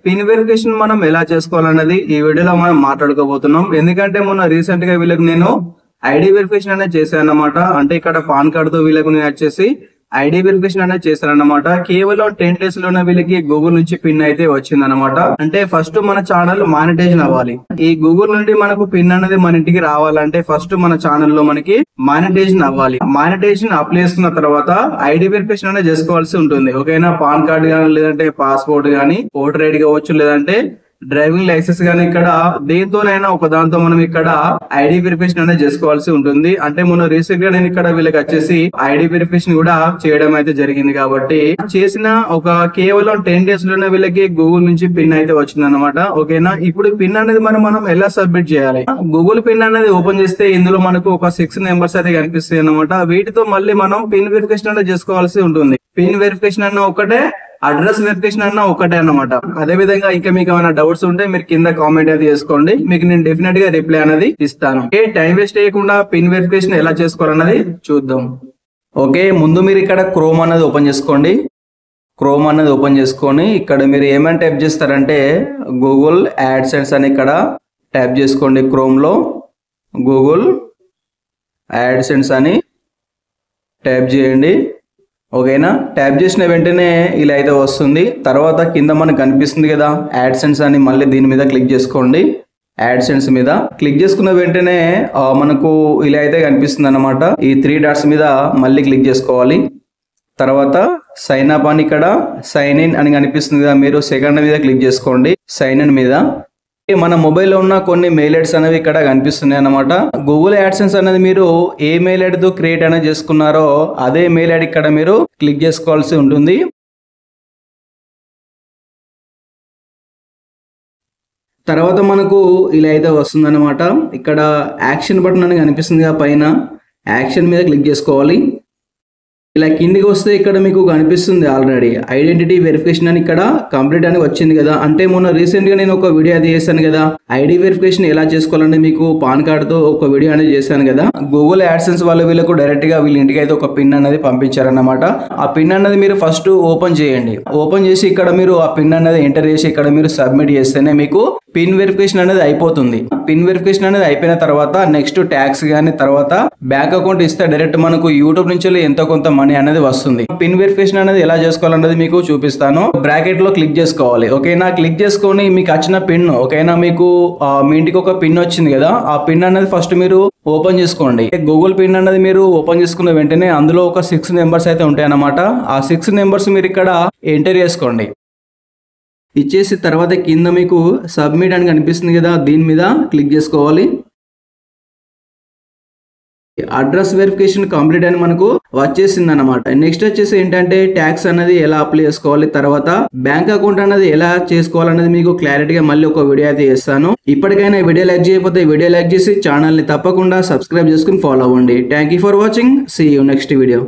Pin verification మనం ఎలా చేసుకోవాలన్నది ఈ వీడియోలో మనం మాట్లాడుకోబోతున్నాం. ఎందుకంటే మొన్న రీసెంట్ గా వీళ్ళకి నేను ఐడి వెరిఫికేషన్ అనేది చేశాను అన్నమాట. అంటే ఇక్కడ పాన్ కార్డ్ తో వీళ్ళకు నేను వచ్చేసి ఐడి వెరిఫికేషన్ అనేది చేశానన్నమాట. కేవలం 10 days లోనే వీళ్ళకి గూగుల్ నుంచి పిన్ అయితే వచ్చిందన్నమాట. అంటే ఫస్ట్ మన ఛానల్ మానిటైజేషన్ అవ్వాలి. ఈ గూగుల్ నుండి మనకు పిన్ అనేది మన ఇంటికి రావాలంటే ఫస్ట్ మన ఛానల్ లో మనకి మానిటైజేషన్ అవ్వాలి. మానిటైజేషన్ అప్లై చేసుకున్న తర్వాత ఐడి వెరిఫికేషన్ అనేది చేసుకోవాల్సి ఉంటుంది. ఓకేనా, పాన్ కార్డ్ గానీ లేదంటే పాస్పోర్ట్ గానీ ఓటర్ ఐడి కావచ్చు లేదంటే డ్రైవింగ్ లైసెన్స్ గానీ ఇక్కడ దేంతోనైనా ఒక దాంతో మనం ఇక్కడ ఐడి వెరిఫికేషన్ అనేది చేసుకోవాల్సి ఉంటుంది. అంటే మొన్న రీసెంట్ గా నేను ఇక్కడ వీళ్ళకి వచ్చేసి ఐడి వెరిఫికేషన్ కూడా చేయడం అయితే జరిగింది. కాబట్టి చేసిన ఒక కేవలం 10 days లోనే వీళ్ళకి గూగుల్ నుంచి పిన్ అయితే వచ్చింది అనమాట. ఓకేనా, ఇప్పుడు పిన్ అనేది మనం ఎలా సబ్మిట్ చేయాలి? గూగుల్ పిన్ అనేది ఓపెన్ చేస్తే ఇందులో మనకు ఒక 6 నెంబర్స్ అయితే కనిపిస్తాయి అనమాట. వీటితో మళ్ళీ మనం పిన్ వెరిఫికేషన్ అనేది చేసుకోవాల్సి ఉంటుంది. పిన్ వెరిఫికేషన్ అన్న ఒకటే, అడ్రస్ వెరిఫికేషన్ అన్న ఒకటే అన్నమాట. అదే విధంగా ఇంకా మీకు ఏమైనా డౌట్స్ ఉంటే మీరు కింద కామెంట్ అయితే చేసుకోండి, మీకు నేను డెఫినెట్ గా రిప్లై అనేది ఇస్తాను. టైం వేస్ట్ చేయకుండా పిన్ వెరిఫికేషన్ ఎలా చేసుకోవాలన్నది చూద్దాం. ఓకే, ముందు మీరు ఇక్కడ క్రోమ్ అనేది ఓపెన్ చేసుకోండి. క్రోమ్ అనేది ఓపెన్ చేసుకొని ఇక్కడ మీరు ఏమైనా టైప్ చేస్తారంటే గూగుల్ యాడ్సెన్స్ అని ఇక్కడ టైప్ చేసుకోండి. క్రోమ్ లో గూగుల్ యాడ్సెన్స్ అని టైప్ చేయండి. ఓకేనా, ట్యాప్ చేసిన వెంటనే ఇలా అయితే వస్తుంది. తర్వాత కింద మనకు కనిపిస్తుంది కదా యాడ్సెన్స్ అని, మళ్ళీ దీని మీద క్లిక్ చేసుకోండి. యాడ్సెన్స్ మీద క్లిక్ చేసుకున్న వెంటనే మనకు ఇలా అయితే కనిపిస్తుంది అనమాట. ఈ 3 dots మీద మళ్ళీ క్లిక్ చేసుకోవాలి. తర్వాత సైన్ అప్ అని ఇక్కడ సైన్ ఇన్ అని కనిపిస్తుంది కదా, మీరు సెకండ్ మీద క్లిక్ చేసుకోండి. సైన్ ఇన్ మీద మన మొబైల్లో ఉన్న కొన్ని మెయిల్ ఐడ్స్ అనేవి ఇక్కడ కనిపిస్తున్నాయి అన్నమాట. గూగుల్ యాడ్సెన్స్ అనేది మీరు ఏ మెయిల్ ఐడి తో క్రియేట్ అనేది చేసుకున్నారో అదే మెయిల్ ఐడి ఇక్కడ మీరు క్లిక్ చేసుకోవాల్సి ఉంటుంది. తర్వాత మనకు ఇలా అయితే వస్తుంది అనమాట. ఇక్కడ యాక్షన్ బటన్ అని కనిపిస్తుంది కదా పైన, యాక్షన్ మీద క్లిక్ చేసుకోవాలి. ఇలా కిందికి వస్తే ఇక్కడ మీకు కనిపిస్తుంది ఆల్రెడీ ఐడెంటిటీ వెరిఫికేషన్ అని ఇక్కడ కంప్లీట్ అని వచ్చింది కదా. అంటే మొన్న రీసెంట్ గా నేను ఒక వీడియో అది చేశాను కదా, ఐడి వెరిఫికేషన్ ఎలా చేసుకోవాలంటే మీకు పాన్ కార్డ్ తో ఒక వీడియో అనేది చేశాను కదా. గూగుల్ యాడ్సెన్స్ వాళ్ళు వీళ్ళకు డైరెక్ట్ గా వీళ్ళ ఇంటికి అయితే ఒక పిన్ అనేది పంపించారన్నమాట. ఆ పిన్ అనేది మీరు ఫస్ట్ ఓపెన్ చేయండి. ఓపెన్ చేసి ఇక్కడ మీరు ఆ పిన్ అనేది ఎంటర్ చేసి ఇక్కడ మీరు సబ్మిట్ చేస్తేనే మీకు పిన్ వెరిఫికేషన్ అనేది అయిపోతుంది. పిన్ వెరిఫికేషన్ అనేది అయిపోయిన తర్వాత నెక్స్ట్ ట్యాక్స్ గానీ తర్వాత బ్యాంక్ అకౌంట్ ఇస్తే డైరెక్ట్ మనకు యూట్యూబ్ నుంచి ఎంతో కొంత మనీ అనేది వస్తుంది. పిన్ వెరిఫికేషన్ అనేది ఎలా చేసుకోవాలన్నది మీకు చూపిస్తాను. బ్రాకెట్ లో క్లిక్ చేసుకోవాలి. ఓకేనా, క్లిక్ చేసుకొని మీకు వచ్చిన పిన్, ఓకేనా, మీకు మీ ఇంటికి ఒక పిన్ వచ్చింది కదా, ఆ పిన్ అనేది ఫస్ట్ మీరు ఓపెన్ చేసుకోండి. గూగుల్ పిన్ అనేది మీరు ఓపెన్ చేసుకున్న వెంటనే అందులో ఒక 6 నెంబర్స్ అయితే ఉంటాయి అన్నమాట. ఆ 6 నెంబర్స్ మీరు ఇక్కడ ఎంటర్ చేసుకోండి. ఇచ్చేసి తర్వాత కింద మీకు సబ్మిట్ అని కనిపిస్తుంది కదా, దీని మీద క్లిక్ చేసుకోవాలి. అడ్రస్ వెరిఫికేషన్ కంప్లీట్ అని మనకు వచ్చేసింది అనమాట. నెక్స్ట్ వచ్చేసి ఏంటంటే ట్యాక్స్ అనేది ఎలా అప్లై చేసుకోవాలి, తర్వాత బ్యాంక్ అకౌంట్ అనేది ఎలా చేసుకోవాలనేది మీకు క్లారిటీగా మళ్ళీ ఒక వీడియో అయితే చేస్తాను. ఇప్పటికైనా వీడియో లైక్ చేయకపోతే వీడియో లైక్ చేసి ఛానల్ ని తప్పకుండా సబ్స్క్రైబ్ చేసుకుని ఫాలో అవ్వండి. Thank you for watching. See you next video.